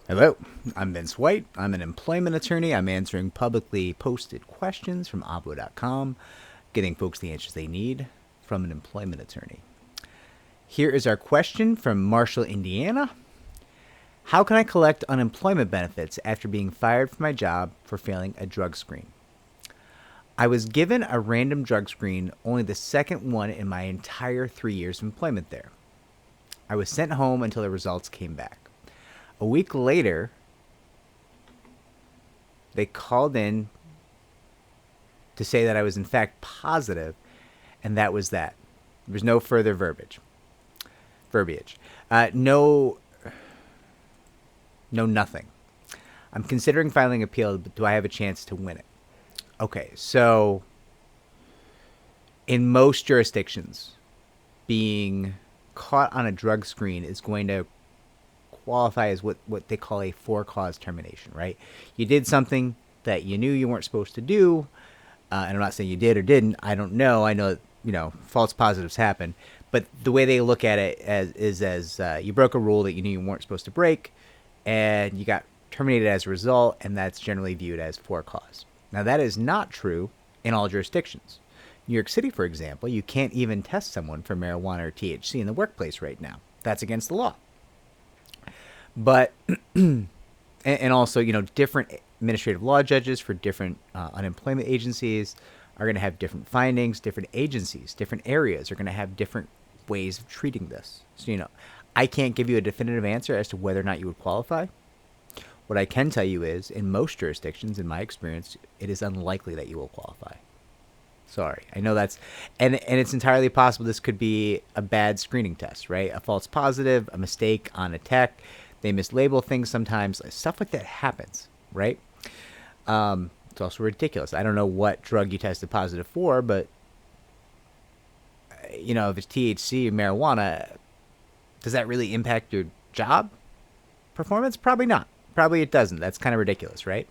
Hello, I'm Vince White. I'm an employment attorney. I'm answering publicly posted questions from abo.com, getting folks the answers they need from an employment attorney. Here is our question from Marshall, Indiana. How can I collect unemployment benefits after being fired from my job for failing a drug screen? I was given a random drug screen, only the second one in my entire 3 years of employment there. I was sent home until the results came back. A week later, they called in to say that I was in fact positive, and that was that. There was no further verbiage. No nothing. I'm considering filing appeal, but do I have a chance to win it? Okay, so in most jurisdictions, being caught on a drug screen is going to qualify as what they call a for-cause termination, right? You did something that you knew you weren't supposed to do, and I'm not saying you did or didn't. I don't know. I know, false positives happen, but the way they look at it is you broke a rule that you knew you weren't supposed to break, and you got terminated as a result, and that's generally viewed as for-cause. Now, that is not true in all jurisdictions. New York City, for example, you can't even test someone for marijuana or THC in the workplace right now. That's against the law. But, and also, different administrative law judges for different unemployment agencies are going to have different findings. Different agencies, different areas are going to have different ways of treating this. So, I can't give you a definitive answer as to whether or not you would qualify. What I can tell you is, in most jurisdictions, in my experience, it is unlikely that you will qualify. Sorry. I know that's, and it's entirely possible this could be a bad screening test, right? A false positive, a mistake on a tech. They mislabel things sometimes. Stuff like that happens, right? It's also ridiculous. I don't know what drug you tested positive for, but, if it's THC or marijuana, does that really impact your job performance? Probably not. Probably it doesn't. That's kind of ridiculous, right?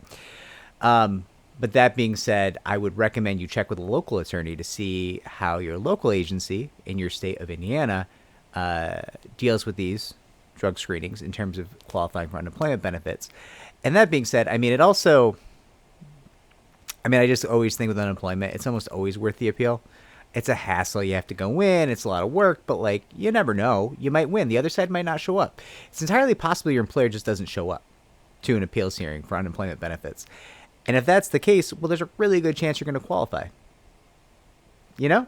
But that being said, I would recommend you check with a local attorney to see how your local agency in your state of Indiana deals with these drug screenings in terms of qualifying for unemployment benefits. And that being said, I just always think with unemployment, it's almost always worth the appeal. It's a hassle. You have to go in. It's a lot of work, but you never know. You might win. The other side might not show up. It's entirely possible your employer just doesn't show up to an appeals hearing for unemployment benefits. And if that's the case, well, there's a really good chance you're going to qualify.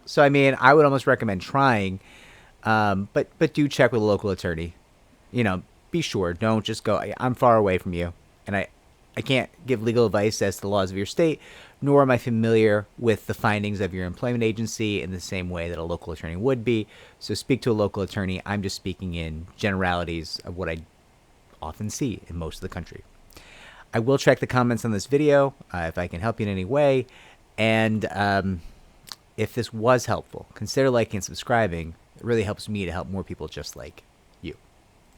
So I would almost recommend trying, but do check with a local attorney. Be sure. Don't just go, I'm far away from you, and I can't give legal advice as to the laws of your state, nor am I familiar with the findings of your employment agency in the same way that a local attorney would be. So speak to a local attorney. I'm just speaking in generalities of what I often see in most of the country. I will check the comments on this video if I can help you in any way. And if this was helpful, consider liking and subscribing. It really helps me to help more people just like